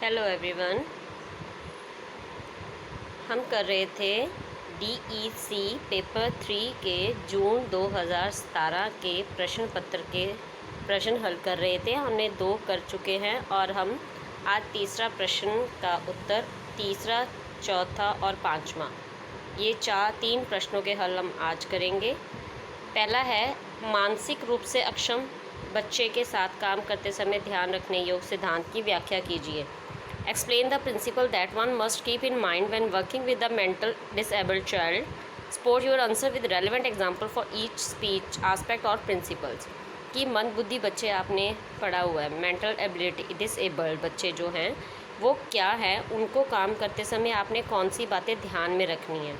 Hello everyone. हम कर रहे थे DEC पेपर 3 के जून 2017 के प्रश्न पत्र के प्रश्न हल कर रहे थे। हमने 2 कर चुके हैं और हम आज तीसरा प्रश्न का उत्तर, तीसरा, चौथा और पांचवा, ये 3 प्रश्नों के हल हम आज करेंगे। पहला है, मानसिक रूप से अक्षम बच्चे के साथ काम करते समय ध्यान रखने योग्य सिद्धांत की व्याख्या कीजिए। Explain the principle that one must keep in mind when working with a mental disabled child. Support your answer with relevant example for each speech aspect or principles. कि मंदबुद्धि बच्चे आपने पढ़ा हुआ है, मेंटल एबिलिटी डिसेबल्ड बच्चे जो हैं वो क्या है, उनको काम करते समय आपने कौन सी बातें ध्यान में रखनी है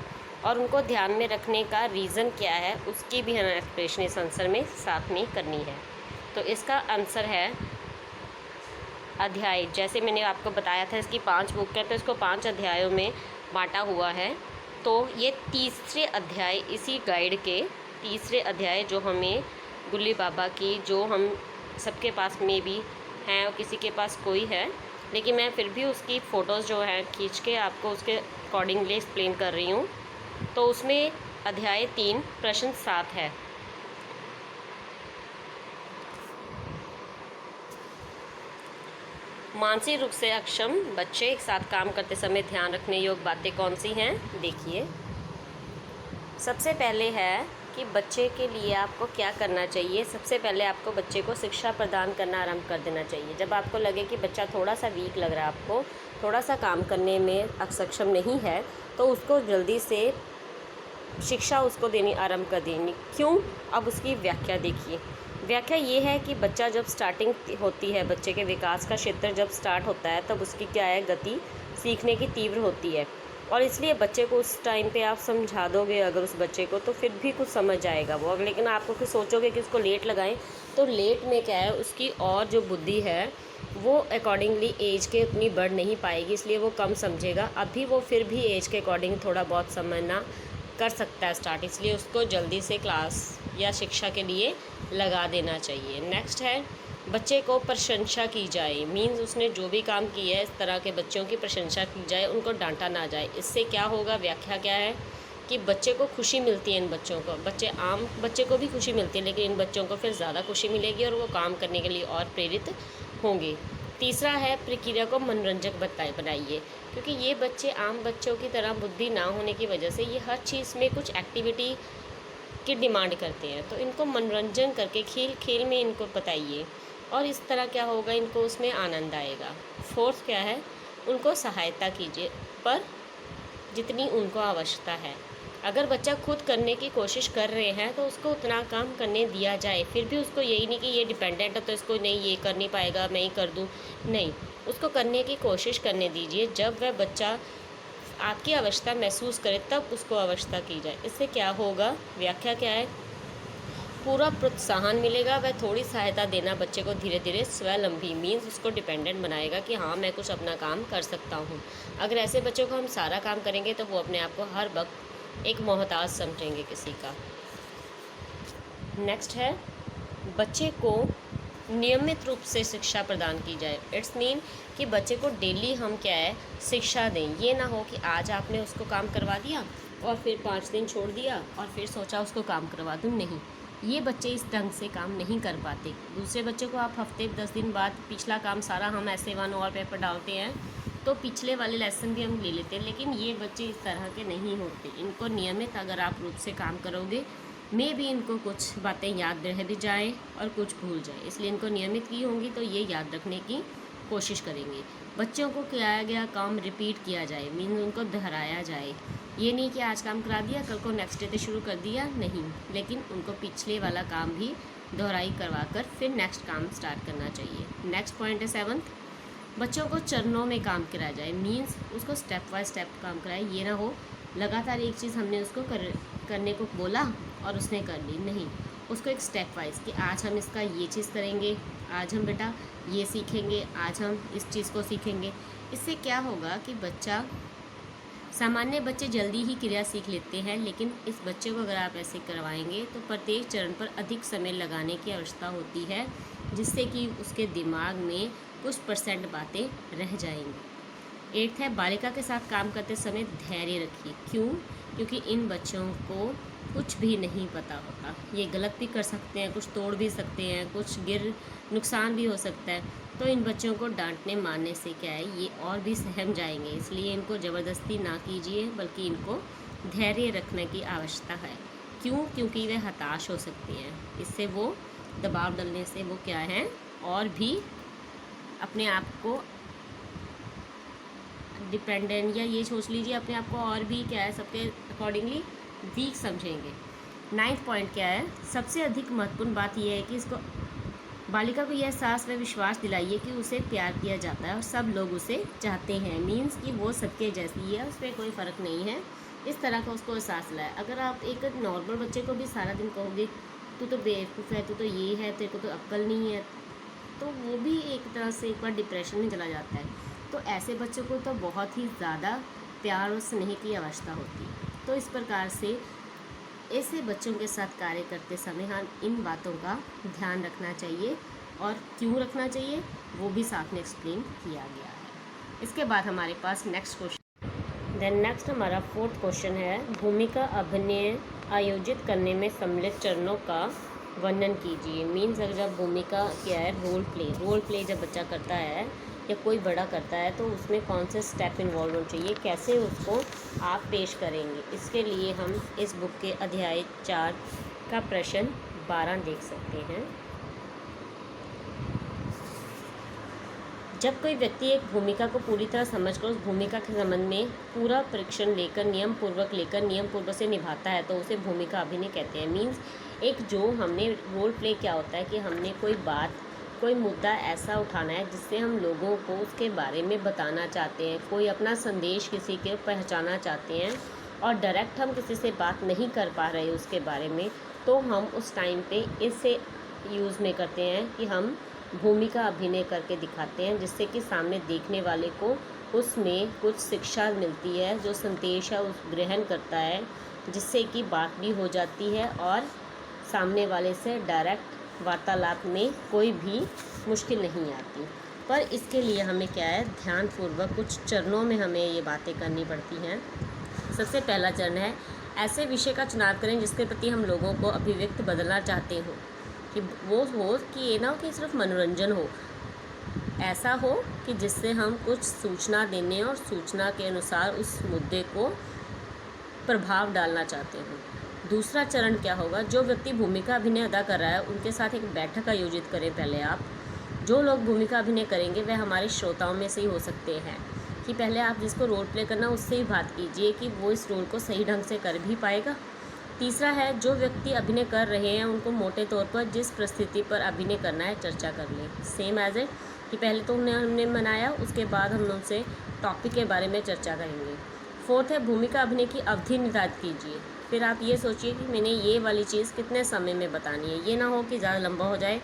और उनको ध्यान में रखने का रीज़न क्या है, उसकी भी हमें एक्सप्लेनेशन इस आंसर में साथ में करनी है। तो इसका आंसर है अध्याय। जैसे मैंने आपको बताया था इसकी 5 बुक है, तो इसको 5 अध्यायों में बांटा हुआ है। तो ये तीसरे अध्याय, इसी गाइड के तीसरे अध्याय जो हमें गुल्ली बाबा की, जो हम सबके पास में भी हैं और किसी के पास कोई है, लेकिन मैं फिर भी उसकी फ़ोटोज़ जो हैं खींच के आपको उसके अकॉर्डिंगली एक्सप्लेन कर रही हूँ। तो उसमें अध्याय 3 प्रश्न 7 है। मानसिक रूप से अक्षम बच्चे एक साथ काम करते समय ध्यान रखने योग्य बातें कौन सी हैं? देखिए, सबसे पहले है कि बच्चे के लिए आपको क्या करना चाहिए। सबसे पहले आपको बच्चे को शिक्षा प्रदान करना आरंभ कर देना चाहिए। जब आपको लगे कि बच्चा थोड़ा सा वीक लग रहा है, आपको थोड़ा सा काम करने में सक्षम नहीं है, तो उसको जल्दी से शिक्षा उसको देनी आरंभ कर देनी। क्यों? अब उसकी व्याख्या देखिए। व्याख्या ये है कि बच्चा जब स्टार्टिंग होती है, बच्चे के विकास का क्षेत्र जब स्टार्ट होता है, तब उसकी क्या है, गति सीखने की तीव्र होती है। और इसलिए बच्चे को उस टाइम पे आप समझा दोगे अगर उस बच्चे को, तो फिर भी कुछ समझ जाएगा वो। लेकिन आपको फिर सोचोगे कि उसको लेट लगाएं, तो लेट में क्या है, उसकी और जो बुद्धि है वो अकॉर्डिंगली एज के उतनी बढ़ नहीं पाएगी, इसलिए वो कम समझेगा। अभी वो फिर भी एज के अकॉर्डिंग थोड़ा बहुत समझना कर सकता है स्टार्ट, इसलिए उसको जल्दी से क्लास या शिक्षा के लिए लगा देना चाहिए। नेक्स्ट है, बच्चे को प्रशंसा की जाए। मीन्स उसने जो भी काम किया है, इस तरह के बच्चों की प्रशंसा की जाए, उनको डांटा ना जाए। इससे क्या होगा, व्याख्या क्या है कि बच्चे को खुशी मिलती है। इन बच्चों को, आम बच्चे को भी खुशी मिलती है, लेकिन इन बच्चों को फिर ज़्यादा खुशी मिलेगी और वो काम करने के लिए और प्रेरित होंगे। तीसरा है, प्रक्रिया को मनोरंजक बनाइए, क्योंकि ये बच्चे आम बच्चों की तरह बुद्धि ना होने की वजह से ये हर चीज़ में कुछ एक्टिविटी की डिमांड करते हैं। तो इनको मनोरंजन करके खेल खेल में इनको बताइए, और इस तरह क्या होगा, इनको उसमें आनंद आएगा। फोर्थ क्या है, उनको सहायता कीजिए, पर जितनी उनको आवश्यकता है। अगर बच्चा खुद करने की कोशिश कर रहे हैं तो उसको उतना काम करने दिया जाए। फिर भी उसको यही नहीं कि ये डिपेंडेंट है तो इसको नहीं, ये कर नहीं पाएगा, मैं ही कर दूँ, नहीं, उसको करने की कोशिश करने दीजिए। जब वह बच्चा आपकी आवश्यकता महसूस करे तब उसको आवश्यकता की जाए। इससे क्या होगा, व्याख्या क्या है, पूरा प्रोत्साहन मिलेगा। वह थोड़ी सहायता देना बच्चे को धीरे धीरे स्वावलंबी, मीन्स उसको डिपेंडेंट बनाएगा कि हाँ, मैं कुछ अपना काम कर सकता हूँ। अगर ऐसे बच्चों को हम सारा काम करेंगे तो वो अपने आप को हर वक्त एक मोहताज समझेंगे किसी का। नेक्स्ट है, बच्चे को नियमित रूप से शिक्षा प्रदान की जाए। इट्स मीन कि बच्चे को डेली हम क्या है, शिक्षा दें। ये ना हो कि आज आपने उसको काम करवा दिया और फिर 5 दिन छोड़ दिया और फिर सोचा उसको काम करवा दूँ, नहीं, ये बच्चे इस ढंग से काम नहीं कर पाते। दूसरे बच्चों को आप हफ्ते 10 दिन बाद पिछला काम सारा, हम ऐसे 1 और पेपर डालते हैं तो पिछले वाले लेसन भी हम ले लेते हैं, लेकिन ये बच्चे इस तरह के नहीं होते। इनको नियमित अगर आप रूप से काम करोगे, में भी इनको कुछ बातें याद रह भी जाए और कुछ भूल जाए, इसलिए इनको नियमित की होंगी तो ये याद रखने की कोशिश करेंगे। बच्चों को किया गया काम रिपीट किया जाए, मीन उनको दोहराया जाए। ये नहीं कि आज काम करा दिया, कल को नेक्स्ट डे से शुरू कर दिया, नहीं, लेकिन उनको पिछले वाला काम भी दोहराई करवा कर फिर नेक्स्ट काम स्टार्ट करना चाहिए। नेक्स्ट पॉइंट है 7th, बच्चों को चरणों में काम कराया जाए। मीन्स उसको स्टेप बाय स्टेप काम कराए। ये ना हो लगातार एक चीज़ हमने उसको करने को बोला और उसने कर ली, नहीं, उसको एक स्टेप वाइज कि आज हम इसका ये चीज़ करेंगे, आज हम बेटा ये सीखेंगे, आज हम इस चीज़ को सीखेंगे। इससे क्या होगा कि बच्चा, सामान्य बच्चे जल्दी ही क्रिया सीख लेते हैं, लेकिन इस बच्चे को अगर आप ऐसे करवाएंगे तो प्रत्येक चरण पर अधिक समय लगाने की आवश्यकता होती है। जिससे कि उसके दिमाग में कुछ % बातें रह जाएंगी। 8 है बालिका के साथ काम करते समय धैर्य रखिए। क्यों? क्योंकि इन बच्चों को कुछ भी नहीं पता होता, ये गलत भी कर सकते हैं, कुछ तोड़ भी सकते हैं, कुछ नुकसान भी हो सकता है। तो इन बच्चों को डांटने मारने से क्या है, ये और भी सहम जाएंगे। इसलिए इनको ज़बरदस्ती ना कीजिए, बल्कि इनको धैर्य रखने की आवश्यकता है। क्यों? क्योंकि वे हताश हो सकती हैं। इससे वो दबाव डालने से वो क्या है, और भी अपने आप को डिपेंडेंट, या ये सोच लीजिए अपने आप को और भी क्या है, सबके अकॉर्डिंगली वीक समझेंगे। 9th पॉइंट क्या है, सबसे अधिक महत्वपूर्ण बात यह है कि इसको बालिका को यह एहसास व विश्वास दिलाइए कि उसे प्यार किया जाता है और सब लोग उसे चाहते हैं। मीन्स कि वो सबके जैसी है, उस पर कोई फ़र्क नहीं है। इस तरह का उसको एहसास दिलाए। अगर आप एक नॉर्मल बच्चे को भी सारा दिन कहोगे तू तो बेवकूफ़ है, तू तो ये है, तेरे को तो अक्ल नहीं है, तो वो भी एक तरह से एक बार डिप्रेशन में चला जाता है। तो ऐसे बच्चों को तो बहुत ही ज़्यादा प्यार और स्नेह की आवश्यकता होती है। तो इस प्रकार से ऐसे बच्चों के साथ कार्य करते समय हम इन बातों का ध्यान रखना चाहिए, और क्यों रखना चाहिए वो भी साथ में एक्सप्लेन किया गया है। इसके बाद हमारे पास नेक्स्ट क्वेश्चन। देन नेक्स्ट हमारा 4th क्वेश्चन है, भूमिका अभिनय आयोजित करने में सम्मिलित चरणों का वर्णन कीजिए। मीन्स अगर जब भूमिका क्या है, रोल प्ले जब बच्चा करता है या कोई बड़ा करता है, तो उसमें कौन से स्टेप इन्वॉल्व होने चाहिए, कैसे उसको आप पेश करेंगे। इसके लिए हम इस बुक के अध्याय 4 का प्रश्न 12 देख सकते हैं। जब कोई व्यक्ति एक भूमिका को पूरी तरह समझकर उस भूमिका के संबंध में पूरा परीक्षण लेकर नियम पूर्वक से निभाता है, तो उसे भूमिका अभिनय कहते हैं। मीन्स एक जो हमने रोल प्ले क्या होता है कि हमने कोई मुद्दा ऐसा उठाना है जिससे हम लोगों को उसके बारे में बताना चाहते हैं, कोई अपना संदेश किसी के पहुंचाना चाहते हैं, और डायरेक्ट हम किसी से बात नहीं कर पा रहे उसके बारे में, तो हम उस टाइम पे इससे यूज़ में करते हैं कि हम भूमिका अभिनय करके दिखाते हैं, जिससे कि सामने देखने वाले को उसमें कुछ शिक्षा मिलती है, जो संदेश है उस ग्रहण करता है, जिससे कि बात भी हो जाती है और सामने वाले से डायरेक्ट वार्तालाप में कोई भी मुश्किल नहीं आती। पर इसके लिए हमें क्या है, ध्यानपूर्वक कुछ चरणों में हमें ये बातें करनी पड़ती हैं। सबसे पहला चरण है, ऐसे विषय का चुनाव करें जिसके प्रति हम लोगों को अभिव्यक्त बदलना चाहते हो, कि वो हो कि ये ना हो कि सिर्फ मनोरंजन हो, ऐसा हो कि जिससे हम कुछ सूचना देने और सूचना के अनुसार उस मुद्दे को प्रभाव डालना चाहते हो। दूसरा चरण क्या होगा, जो व्यक्ति भूमिका अभिनय अदा कर रहा है उनके साथ एक बैठक आयोजित करें। पहले आप जो लोग भूमिका अभिनय करेंगे वह हमारे श्रोताओं में से ही हो सकते हैं, कि पहले आप जिसको रोल प्ले करना उससे ही बात कीजिए कि वो इस रोल को सही ढंग से कर भी पाएगा। तीसरा है, जो व्यक्ति अभिनय कर रहे हैं उनको मोटे तौर पर जिस परिस्थिति पर अभिनय करना है चर्चा कर लें। सेम एज ए कि पहले तो हमने बनाया, उसके बाद हम उनसे टॉपिक के बारे में चर्चा करेंगे। 4th है, भूमिका अभिनय की अवधि निर्धारित कीजिए। फिर आप ये सोचिए कि मैंने ये वाली चीज़ कितने समय में बतानी है। ये ना हो कि ज़्यादा लंबा हो जाए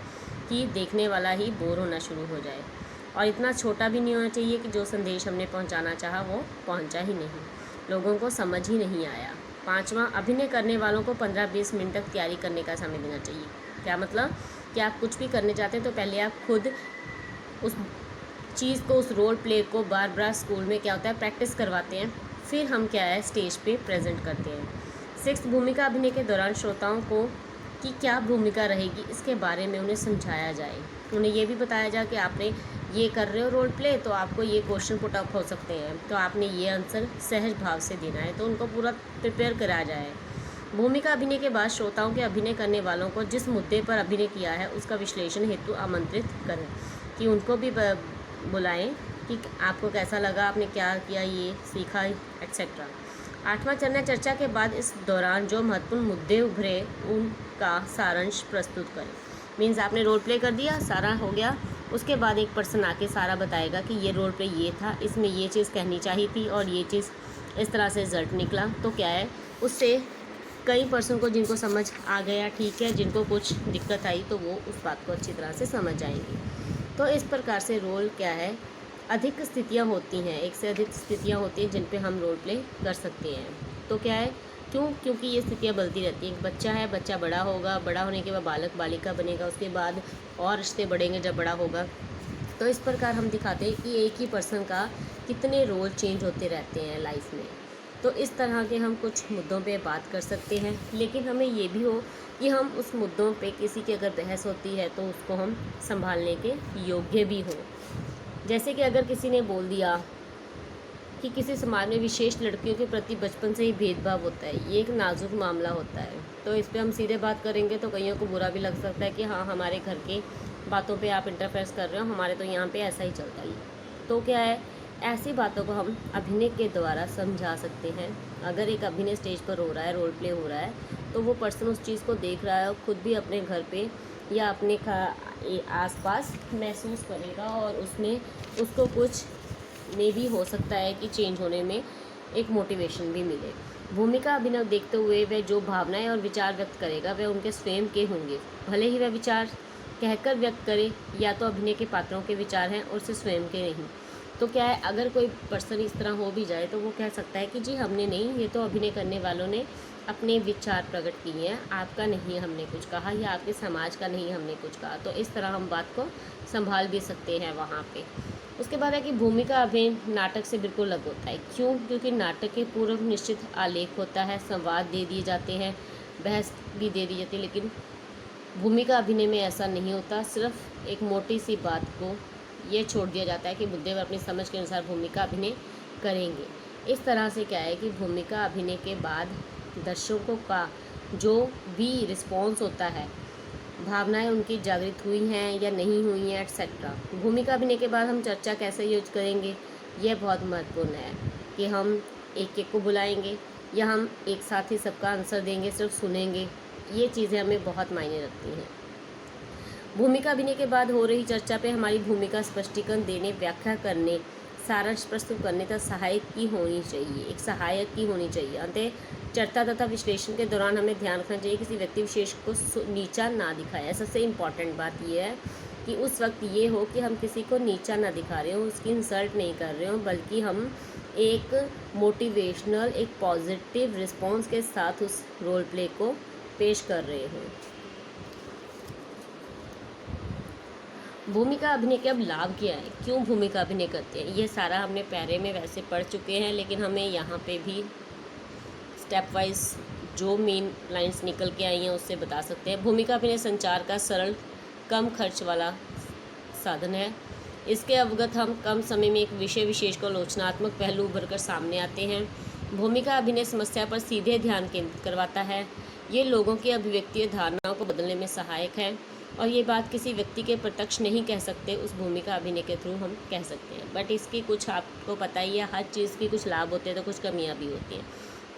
कि देखने वाला ही बोर होना शुरू हो जाए, और इतना छोटा भी नहीं होना चाहिए कि जो संदेश हमने पहुंचाना चाहा वो पहुंचा ही नहीं, लोगों को समझ ही नहीं आया। 5वां, अभिनय करने वालों को 15-20 मिनट तक तैयारी करने का समय देना चाहिए। क्या मतलब कि आप कुछ भी करने चाहते हैं तो पहले आप खुद उस चीज़ को, उस रोल प्ले को बार बार स्कूल में क्या होता है प्रैक्टिस करवाते हैं, फिर हम क्या है स्टेज पे प्रेजेंट करते हैं। 6th, भूमिका अभिनय के दौरान श्रोताओं को कि क्या भूमिका रहेगी इसके बारे में उन्हें समझाया जाए। उन्हें ये भी बताया जाए कि आपने ये कर रहे हो रोल प्ले, तो आपको ये क्वेश्चन पुट अप हो सकते हैं, तो आपने ये आंसर सहज भाव से देना है, तो उनको पूरा प्रिपेयर कराया जाए। भूमिका अभिनय के बाद श्रोताओं के अभिनय करने वालों को जिस मुद्दे पर अभिनय किया है उसका विश्लेषण हेतु आमंत्रित करें, कि उनको भी बुलाएं कि आपको कैसा लगा, आपने क्या किया, ये सीखा, एक्सेट्रा। 8वां चरण है, चर्चा के बाद इस दौरान जो महत्वपूर्ण मुद्दे उभरे उनका सारांश प्रस्तुत करें। मीन्स आपने रोल प्ले कर दिया, सारा हो गया, उसके बाद एक पर्सन आके सारा बताएगा कि ये रोल प्ले ये था, इसमें ये चीज़ कहनी चाहिए थी और ये चीज़ इस तरह से रिजल्ट निकला। तो क्या है, उससे कई पर्सन को जिनको समझ आ गया ठीक है, जिनको कुछ दिक्कत आई तो वो उस बात को अच्छी तरह से समझ जाएंगे। तो इस प्रकार से रोल क्या है, अधिक स्थितियाँ होती हैं, एक से अधिक स्थितियाँ होती हैं जिन पे हम रोल प्ले कर सकते हैं। तो क्या है, क्यों? क्योंकि ये स्थितियाँ बदलती रहती हैं। एक बच्चा है, बच्चा बड़ा होगा, बड़ा होने के बाद बालक बालिका बनेगा, उसके बाद और रिश्ते बढ़ेंगे जब बड़ा होगा। तो इस प्रकार हम दिखाते हैं कि एक ही पर्सन का कितने रोल चेंज होते रहते हैं लाइफ में। तो इस तरह के हम कुछ मुद्दों पे बात कर सकते हैं, लेकिन हमें ये भी हो कि हम उस मुद्दों पे किसी की अगर बहस होती है तो उसको हम संभालने के योग्य भी हों। जैसे कि अगर किसी ने बोल दिया कि किसी समाज में विशेष लड़कियों के प्रति बचपन से ही भेदभाव होता है, ये एक नाजुक मामला होता है, तो इस पे हम सीधे बात करेंगे तो कईयों को बुरा भी लग सकता है कि हाँ, हमारे घर के बातों पे आप इंटरफेयर कर रहे हो, हमारे तो यहाँ पे ऐसा ही चलता है। तो क्या है, ऐसी बातों को हम अभिनय के द्वारा समझा सकते हैं। अगर एक अभिनय स्टेज पर हो रहा है, रोल प्ले हो रहा है, तो वो पर्सन उस चीज़ को देख रहा है और खुद भी अपने घर पे या अपने आसपास महसूस करेगा और उसमें उसको कुछ में भी हो सकता है कि चेंज होने में एक मोटिवेशन भी मिले। भूमिका अभिनय देखते हुए वह जो भावनाएं और विचार व्यक्त करेगा वह उनके स्वयं के होंगे, भले ही वह विचार कहकर व्यक्त करे या तो अभिनय के पात्रों के विचार हैं और उससे स्वयं के नहीं। तो क्या है, अगर कोई पर्सन इस तरह हो भी जाए तो वो कह सकता है कि जी हमने नहीं, ये तो अभिनय करने वालों ने अपने विचार प्रकट किए हैं, आपका नहीं हमने कुछ कहा या आपके समाज का नहीं हमने कुछ कहा। तो इस तरह हम बात को संभाल भी सकते हैं वहाँ पे। उसके बाद है कि भूमिका अभिनय नाटक से बिल्कुल अलग होता है। क्यों? क्योंकि नाटक के पूर्व निश्चित आलेख होता है, संवाद दे दिए जाते हैं, बहस भी दे दी जाती है, लेकिन भूमिका अभिनय में ऐसा नहीं होता। सिर्फ एक मोटी सी बात को ये छोड़ दिया जाता है कि मुद्दे पर अपनी समझ के अनुसार भूमिका अभिनय करेंगे। इस तरह से क्या है कि भूमिका अभिनय के बाद दर्शकों का जो भी रिस्पॉन्स होता है, भावनाएं उनकी जागृत हुई हैं या नहीं हुई हैं एट्सेट्रा। भूमिका अभिनय के बाद हम चर्चा कैसे यूज करेंगे, यह बहुत महत्वपूर्ण है कि हम एक एक को बुलाएंगे या हम एक साथ ही सबका आंसर देंगे, सिर्फ सुनेंगे। ये चीज़ें हमें बहुत मायने रखती हैं। भूमिका अभिनय के बाद हो रही चर्चा पे हमारी भूमिका स्पष्टीकरण देने, व्याख्या करने, सारांश प्रस्तुत करने तक सहायक की होनी चाहिए, एक सहायक की होनी चाहिए। अंततः चर्चा तथा विश्लेषण के दौरान हमें ध्यान रखना चाहिए किसी व्यक्ति विशेष को नीचा ना दिखाया। सबसे इम्पॉर्टेंट बात यह है कि उस वक्त ये हो कि हम किसी को नीचा ना दिखा रहे हो, उसकी इंसल्ट नहीं कर रहे हो, बल्कि हम एक मोटिवेशनल, एक पॉजिटिव रिस्पॉन्स के साथ उस रोल प्ले को पेश कर रहे हो। भूमिका अभिनय के अब लाभ क्या है, क्यों भूमिका अभिनय करते हैं, ये सारा हमने पैरे में वैसे पढ़ चुके हैं, लेकिन हमें यहाँ पे भी स्टेप वाइज जो मेन लाइंस निकल के आई हैं उससे बता सकते हैं। भूमिका अभिनय संचार का सरल, कम खर्च वाला साधन है। इसके अवगत हम कम समय में एक विषय विशेष को आलोचनात्मक पहलू उभर कर सामने आते हैं। भूमिका अभिनय समस्या पर सीधे ध्यान केंद्रित करवाता है। ये लोगों की अभिव्यक्ति धारणाओं को बदलने में सहायक है, और ये बात किसी व्यक्ति के प्रत्यक्ष नहीं कह सकते, उस भूमिका अभिनय के थ्रू हम कह सकते हैं। बट इसकी कुछ आपको पता ही है, हर चीज़ की कुछ लाभ होते हैं तो कुछ कमियां भी होती हैं।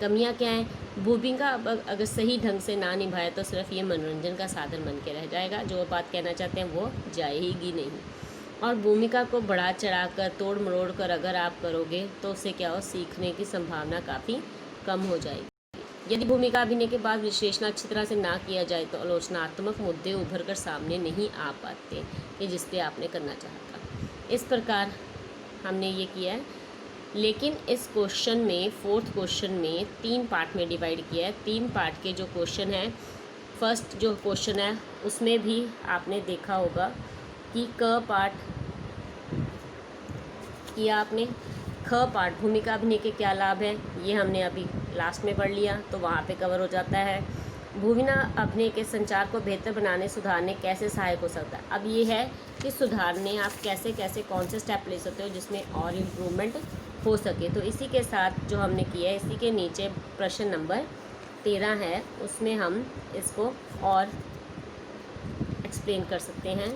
कमियां क्या हैं? भूमिका अगर सही ढंग से ना निभाए तो सिर्फ ये मनोरंजन का साधन बन के रह जाएगा, जो बात कहना चाहते हैं वो जाएगी नहीं। और भूमिका को बढ़ा चढ़ा कर, तोड़ मरोड़ कर अगर आप करोगे तो उससे क्या हो, सीखने की संभावना काफ़ी कम हो जाएगी। यदि भूमिका अभिनय के बाद विश्लेषण अच्छी तरह से ना किया जाए तो आलोचनात्मक मुद्दे उभर कर सामने नहीं आ पाते कि जिससे आपने करना चाहा था। इस प्रकार हमने ये किया है, लेकिन इस क्वेश्चन में, फोर्थ क्वेश्चन में 3 पार्ट में डिवाइड किया है। 3 पार्ट के जो क्वेश्चन हैं, फर्स्ट जो क्वेश्चन है उसमें भी आपने देखा होगा कि क पार्ट किया आपने, ख पार्ट भूमिका अभिनय के क्या लाभ है, ये हमने अभी लास्ट में पढ़ लिया, तो वहाँ पे कवर हो जाता है। भूमिका अभिनय के संचार को बेहतर बनाने, सुधारने कैसे सहायक हो सकता है। अब ये है कि सुधारने आप कैसे कैसे कौन से स्टेप ले सकते हो जिसमें और इम्प्रूवमेंट हो सके। तो इसी के साथ जो हमने किया है, इसी के नीचे प्रश्न नंबर 13 है, उसमें हम इसको और एक्सप्लेन कर सकते हैं।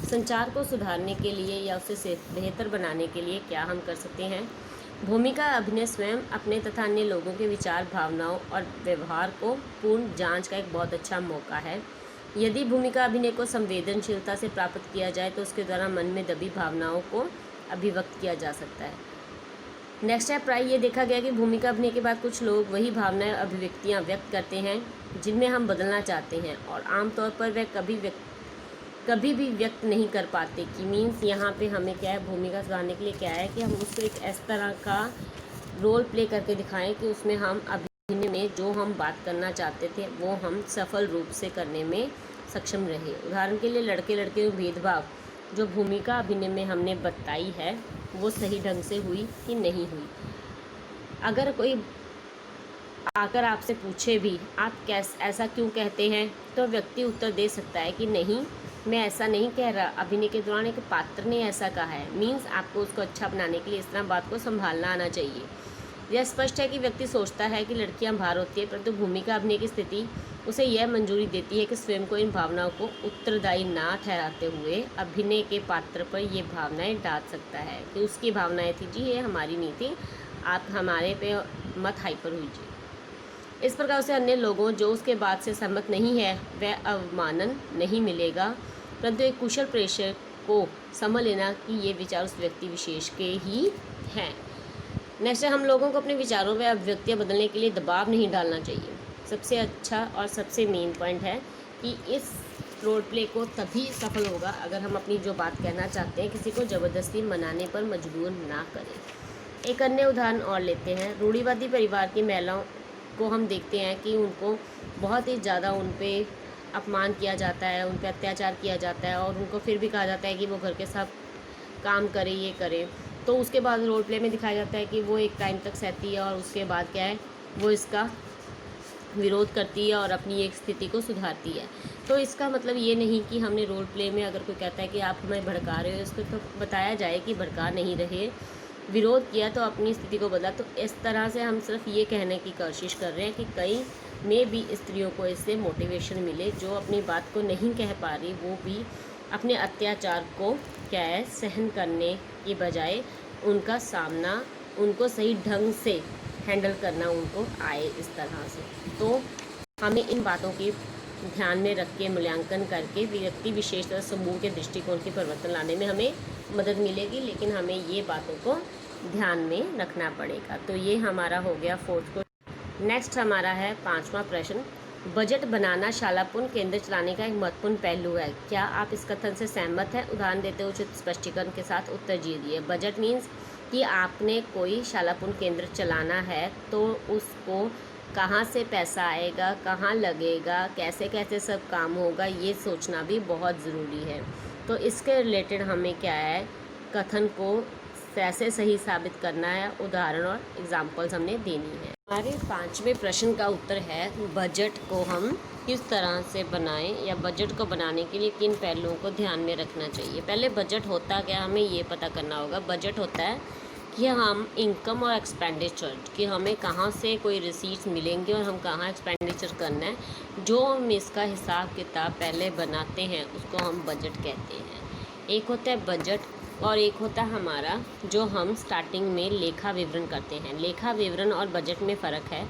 संचार को सुधारने के लिए या उसे बेहतर बनाने के लिए क्या हम कर सकते हैं। भूमिका अभिनय स्वयं अपने तथा अन्य लोगों के विचार, भावनाओं और व्यवहार को पूर्ण जांच का एक बहुत अच्छा मौका है। यदि भूमिका अभिनय को संवेदनशीलता से प्राप्त किया जाए तो उसके द्वारा मन में दबी भावनाओं को अभिव्यक्त किया जा सकता है। नेक्स्ट है, प्राय ये देखा गया कि भूमिका अभिनय के बाद कुछ लोग वही भावनाएं, अभिव्यक्तियाँ व्यक्त करते हैं जिनमें हम बदलना चाहते हैं, और आमतौर पर वह कभी भी व्यक्त नहीं कर पाते। कि मीन्स यहाँ पे हमें क्या है, भूमिका सुधारने के लिए क्या है कि हम उसको एक इस तरह का रोल प्ले करके दिखाएं कि उसमें हम अभिनय में जो हम बात करना चाहते थे वो हम सफल रूप से करने में सक्षम रहे। उदाहरण के लिए लड़के लड़के में भेदभाव जो भूमिका अभिनय में हमने बताई है वो सही ढंग से हुई कि नहीं हुई। अगर कोई आकर आपसे पूछे भी आप ऐसा क्यों कहते हैं, तो व्यक्ति उत्तर दे सकता है कि नहीं, मैं ऐसा नहीं कह रहा, अभिनय के दौरान एक पात्र ने ऐसा कहा है। मीन्स आपको उसको अच्छा बनाने के लिए इस तरह बात को संभालना आना चाहिए। यह स्पष्ट है कि व्यक्ति सोचता है कि लड़कियां बाहर होती है, परंतु भूमिका अभिनय की स्थिति उसे यह मंजूरी देती है कि स्वयं को इन भावनाओं को उत्तरदायी ना ठहराते हुए अभिनय के पात्र पर ये भावनाएं डाल सकता है कि उसकी भावनाएं थी जी, ये हमारी नहीं थी, आप हमारे पे मत हाइपर हुईजिए। इस प्रकार से अन्य लोगों जो उसके बात से सहमत नहीं है वह अवमानन नहीं मिलेगा, परंतु एक कुशल प्रेषक को समझ लेना कि ये विचार उस व्यक्ति विशेष के ही हैं। नेक्स्ट है, हम लोगों को अपने विचारों व अभिव्यक्तियाँ बदलने के लिए दबाव नहीं डालना चाहिए। सबसे अच्छा और सबसे मेन पॉइंट है कि इस रोल प्ले को तभी सफल होगा अगर हम अपनी जो बात कहना चाहते हैं किसी को ज़बरदस्ती मनाने पर मजबूर ना करें। एक अन्य उदाहरण और लेते हैं। रूढ़िवादी परिवार की महिलाओं को हम देखते हैं कि उनको बहुत ही ज़्यादा उन पे अपमान किया जाता है, उन पे अत्याचार किया जाता है और उनको फिर भी कहा जाता है कि वो घर के सब काम करे, ये करे। तो उसके बाद रोल प्ले में दिखाया जाता है कि वो एक टाइम तक सहती है और उसके बाद क्या है, वो इसका विरोध करती है और अपनी एक स्थिति को सुधारती है। तो इसका मतलब ये नहीं कि हमने रोल प्ले में अगर कोई कहता है कि आप हमें भड़का रहे हो, इसको तो बताया जाए कि भड़का नहीं रहे, विरोध किया तो अपनी स्थिति को बदला। तो इस तरह से हम सिर्फ ये कहने की कोशिश कर रहे हैं कि कई में भी स्त्रियों को इससे मोटिवेशन मिले, जो अपनी बात को नहीं कह पा रही वो भी अपने अत्याचार को क्या है सहन करने की बजाय उनका सामना, उनको सही ढंग से हैंडल करना उनको आए इस तरह से। तो हमें इन बातों की ध्यान में रख के मूल्यांकन करके व्यक्ति विशेष तथा समूह के दृष्टिकोण के परिवर्तन लाने में हमें मदद मिलेगी, लेकिन हमें ये बातों को ध्यान में रखना पड़ेगा। तो ये हमारा हो गया 4th क्वेश्चन। नेक्स्ट हमारा है 5वां प्रश्न। बजट बनाना शालापूर्ण केंद्र चलाने का एक महत्वपूर्ण पहलू है, क्या आप इस कथन से सहमत हैं? उदाहरण देते हुए उचित स्पष्टीकरण के साथ उत्तर दीजिए। बजट मीन्स कि आपने कोई शालापूर्ण केंद्र चलाना है तो उसको कहाँ से पैसा आएगा, कहाँ लगेगा, कैसे कैसे सब काम होगा, ये सोचना भी बहुत ज़रूरी है। तो इसके रिलेटेड हमें क्या है, कथन को कैसे सही साबित करना है, उदाहरण और एग्जाम्पल्स हमने देनी है। हमारे 5वें प्रश्न का उत्तर है, बजट को हम किस तरह से बनाएं या बजट को बनाने के लिए किन पहलुओं को ध्यान में रखना चाहिए। पहले बजट होता क्या, हमें ये पता करना होगा। बजट होता है कि हम इनकम और एक्सपेंडिचर, कि हमें कहाँ से कोई रिसीट्स मिलेंगे और हम कहाँ एक्सपेंडिचर करना है, जो हम इसका हिसाब किताब पहले बनाते हैं उसको हम बजट कहते हैं। एक होता है बजट और एक होता है हमारा जो हम स्टार्टिंग में लेखा विवरण करते हैं। लेखा विवरण और बजट में फ़र्क है।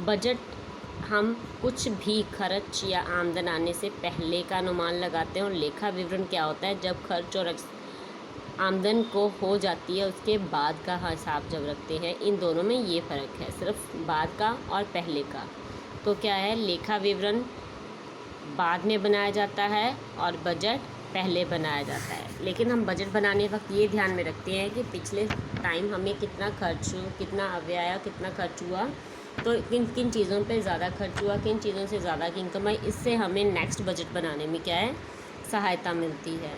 बजट हम कुछ भी खर्च या आमदन आने से पहले का अनुमान लगाते हैं और लेखा विवरण क्या होता है, जब खर्च और आमदन को हो जाती है उसके बाद का हिसाब जब रखते हैं। इन दोनों में ये फ़र्क है, सिर्फ बाद का और पहले का। तो क्या है, लेखा विवरण बाद में बनाया जाता है और बजट पहले बनाया जाता है। लेकिन हम बजट बनाने वक्त ये ध्यान में रखते हैं कि पिछले टाइम हमें कितना खर्च, कितना अव्यय, कितना खर्च हुआ, तो किन किन चीज़ों पे ज़्यादा खर्च हुआ, किन चीज़ों से ज़्यादा की इनकम आई। इससे हमें नेक्स्ट बजट बनाने में क्या है, सहायता मिलती है।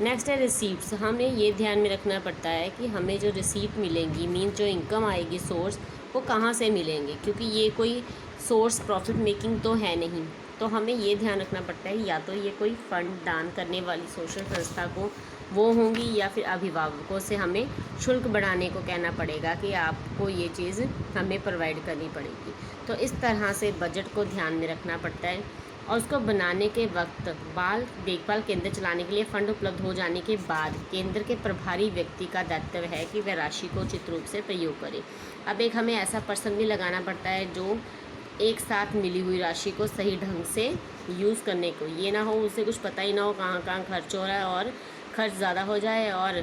नेक्स्ट है रिसीट्स। हमें ये ध्यान में रखना पड़ता है कि हमें जो रिसीट मिलेंगी, मीन्स जो इनकम आएगी, सोर्स, वो कहाँ से मिलेंगे, क्योंकि ये कोई सोर्स प्रॉफिट मेकिंग तो है नहीं। तो हमें ये ध्यान रखना पड़ता है या तो ये कोई फंड दान करने वाली सोशल संस्था को वो होंगी, या फिर अभिभावकों से हमें शुल्क बढ़ाने को कहना पड़ेगा कि आपको ये चीज़ हमें प्रोवाइड करनी पड़ेगी। तो इस तरह से बजट को ध्यान में रखना पड़ता है। और उसको बनाने के वक्त बाल देखभाल केंद्र चलाने के लिए फंड उपलब्ध हो जाने के बाद केंद्र के प्रभारी व्यक्ति का दायित्व है कि वह राशि को उचित रूप से प्रयोग करे। अब एक हमें ऐसा पर्सन भी लगाना पड़ता है जो एक साथ मिली हुई राशि को सही ढंग से यूज़ करने को, ये ना हो उसे कुछ पता ही ना हो कहाँ कहाँ खर्च हो रहा है और खर्च ज़्यादा हो जाए और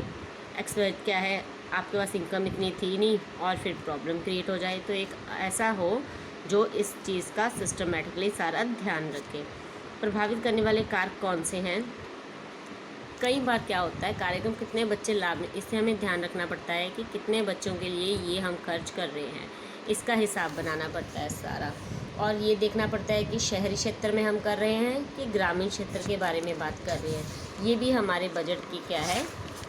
एक्सपेक्ट क्या है, आपके पास इनकम इतनी थी नहीं और फिर प्रॉब्लम क्रिएट हो जाए। तो एक ऐसा हो जो इस चीज़ का सिस्टमेटिकली सारा ध्यान रखे। प्रभावित करने वाले कारक कौन से हैं? कई बार क्या होता है, कार्यक्रम कितने बच्चे लाभ में, इससे हमें ध्यान रखना पड़ता है कि कितने बच्चों के लिए ये हम खर्च कर रहे हैं। इसका हिसाब बनाना पड़ता है सारा। और ये देखना पड़ता है कि शहरी क्षेत्र में हम कर रहे हैं कि ग्रामीण क्षेत्र के बारे में बात कर रहे हैं। ये भी हमारे बजट की क्या है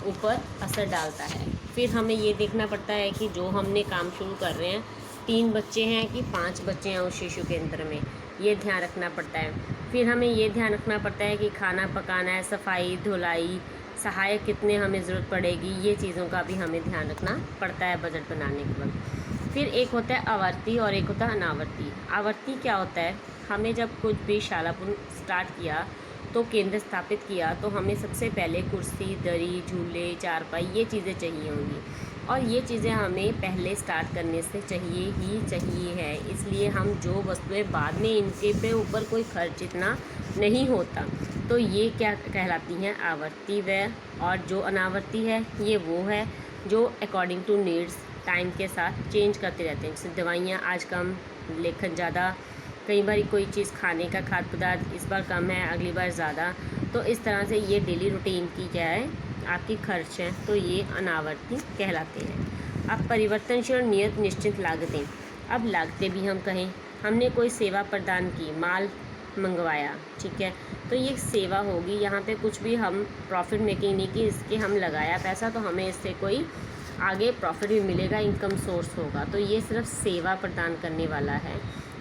ऊपर असर डालता है। फिर हमें ये देखना पड़ता है कि जो हमने काम शुरू कर रहे हैं 3 बच्चे हैं कि 5 बच्चे हैं उस शिशु केंद्र में, ये ध्यान रखना पड़ता है। फिर हमें ये ध्यान रखना पड़ता है कि खाना पकाना है, सफाई धुलाई, सहायक कितने हमें ज़रूरत पड़ेगी, ये चीज़ों का भी हमें ध्यान रखना पड़ता है बजट बनाने के वक्त। फिर एक होता है आवर्ती और एक होता है अनावर्ती। आवर्ती क्या होता है, हमें जब कुछ भी शालापुन स्टार्ट किया तो केंद्र स्थापित किया तो हमें सबसे पहले कुर्सी, दरी, झूले, चारपाई ये चीज़ें चाहिए होंगी, और ये चीज़ें हमें पहले स्टार्ट करने से चाहिए ही चाहिए है। इसलिए हम जो वस्तुएं बाद में इनके पे ऊपर कोई खर्च इतना नहीं होता, तो ये क्या कहलाती हैं आवर्ती व्यय। और जो अनावर्ती है ये वो है जो अकॉर्डिंग टू नीड्स टाइम के साथ चेंज करते रहते हैं। जैसे दवाइयाँ आज कम, लेखन ज़्यादा, कई बार कोई चीज़ खाने का खाद्य पदार्थ इस बार कम है, अगली बार ज़्यादा, तो इस तरह से ये डेली रूटीन की क्या है आपकी खर्च हैं, तो ये अनावर्ती कहलाते हैं। अब परिवर्तनशील और नियत निश्चित लागतें। अब लागतें भी हम कहें, हमने कोई सेवा प्रदान की, माल मंगवाया, ठीक है, तो ये सेवा होगी। यहाँ पे कुछ भी हम प्रॉफिट मेकिंग नहीं की, इसके हम लगाया पैसा तो हमें इससे कोई आगे प्रॉफिट भी मिलेगा, इनकम सोर्स होगा, तो ये सिर्फ सेवा प्रदान करने वाला है।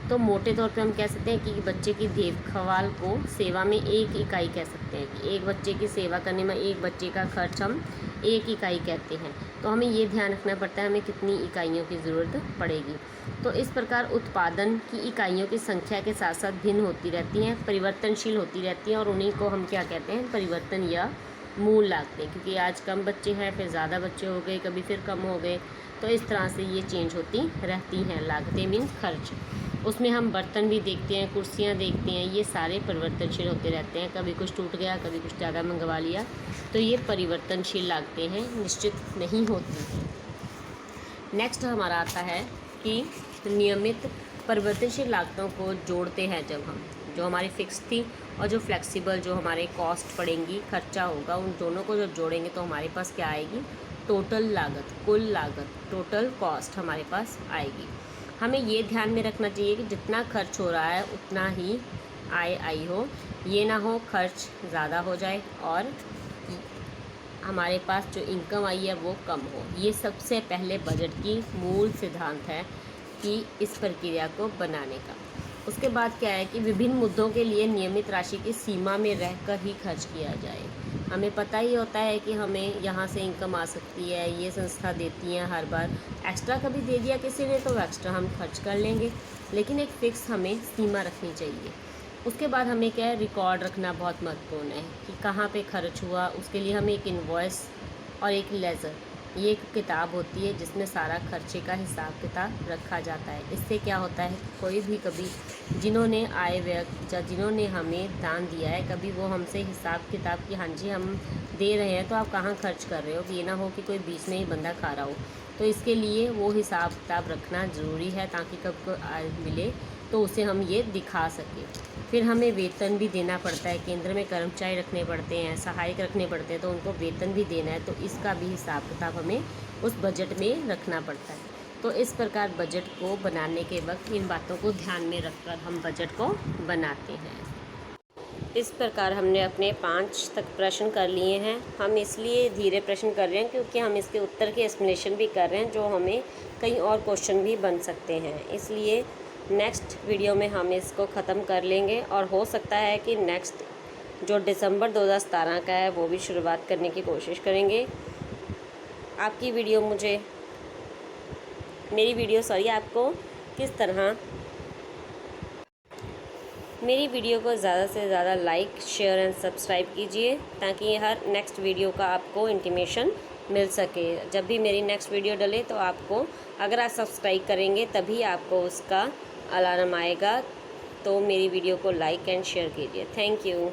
तो मोटे तौर पे हम कह सकते हैं कि बच्चे की देखभाल को सेवा में 1 इकाई कह सकते हैं कि एक बच्चे की सेवा करने में एक बच्चे का खर्च हम 1 इकाई कहते हैं। तो हमें ये ध्यान रखना पड़ता है हमें कितनी इकाइयों की ज़रूरत पड़ेगी। तो इस प्रकार उत्पादन की इकाइयों की संख्या के साथ साथ भिन्न होती रहती हैं, परिवर्तनशील होती रहती हैं, और उन्हीं को हम क्या कहते हैं परिवर्तन या मूल लागतें। क्योंकि आज कम बच्चे हैं, फिर ज़्यादा बच्चे हो गए, कभी फिर कम हो गए, तो इस तरह से ये चेंज होती रहती हैं लागतें मीन्स खर्च। उसमें हम बर्तन भी देखते हैं, कुर्सियाँ देखते हैं, ये सारे परिवर्तनशील होते रहते हैं। कभी कुछ टूट गया, कभी कुछ ज़्यादा मंगवा लिया, तो ये परिवर्तनशील लागतें हैं, निश्चित नहीं होती हैं। नेक्स्ट हमारा आता है कि नियमित परिवर्तनशील लागतों को जोड़ते हैं जब हम, जो हमारी फिक्स थी और जो फ्लेक्सिबल जो हमारे कॉस्ट पड़ेंगी, खर्चा होगा, उन दोनों को जब जोड़ेंगे तो हमारे पास क्या आएगी टोटल लागत, कुल लागत, टोटल कॉस्ट हमारे पास आएगी। हमें ये ध्यान में रखना चाहिए कि जितना खर्च हो रहा है उतना ही आय आई हो, ये ना हो खर्च ज़्यादा हो जाए और हमारे पास जो इनकम आई है वो कम हो। ये सबसे पहले बजट की मूल सिद्धांत है कि इस प्रक्रिया को बनाने का। उसके बाद क्या है कि विभिन्न मुद्दों के लिए नियमित राशि की सीमा में रहकर ही खर्च किया जाए। हमें पता ही होता है कि हमें यहाँ से इनकम आ सकती है, ये संस्था देती हैं, हर बार एक्स्ट्रा कभी दे दिया किसी ने तो एक्स्ट्रा हम खर्च कर लेंगे, लेकिन एक फ़िक्स हमें सीमा रखनी चाहिए। उसके बाद हमें क्या है रिकॉर्ड रखना बहुत महत्वपूर्ण है कि कहाँ पे खर्च हुआ। उसके लिए हमें एक इनवॉइस और एक लेज़र, ये एक किताब होती है जिसमें सारा खर्चे का हिसाब किताब रखा जाता है। इससे क्या होता है कोई भी कभी जिन्होंने आय व्यय या जिन्होंने हमें दान दिया है, कभी वो हमसे हिसाब किताब की हाँ जी हम दे रहे हैं तो आप कहाँ खर्च कर रहे हो, कि ये ना हो कि कोई बीच में ही बंदा खा रहा हो। तो इसके लिए वो हिसाब किताब रखना ज़रूरी है ताकि कब को आय मिले तो उसे हम ये दिखा सकें। फिर हमें वेतन भी देना पड़ता है, केंद्र में कर्मचारी रखने पड़ते हैं, सहायक रखने पड़ते हैं, तो उनको वेतन भी देना है, तो इसका भी हिसाब किताब हमें उस बजट में रखना पड़ता है। तो इस प्रकार बजट को बनाने के वक्त इन बातों को ध्यान में रखकर हम बजट को बनाते हैं। इस प्रकार हमने अपने 5 तक प्रश्न कर लिए हैं। हम इसलिए धीरे प्रश्न कर रहे हैं क्योंकि हम इसके उत्तर की एक्सप्लेनेशन भी कर रहे हैं, जो हमें कई और क्वेश्चन भी बन सकते हैं। इसलिए नेक्स्ट वीडियो में हम इसको ख़त्म कर लेंगे और हो सकता है कि नेक्स्ट जो दिसंबर 2017 का है वो भी शुरुआत करने की कोशिश करेंगे। आपकी वीडियो आपको किस तरह मेरी वीडियो को ज़्यादा से ज़्यादा लाइक, शेयर एंड सब्सक्राइब कीजिए ताकि हर नेक्स्ट वीडियो का आपको इंटीमेशन मिल सके। जब भी मेरी नेक्स्ट वीडियो डले तो आपको, अगर आप सब्सक्राइब करेंगे तभी आपको उसका अलार्म आएगा। तो मेरी वीडियो को लाइक एंड शेयर कीजिए। Thank you.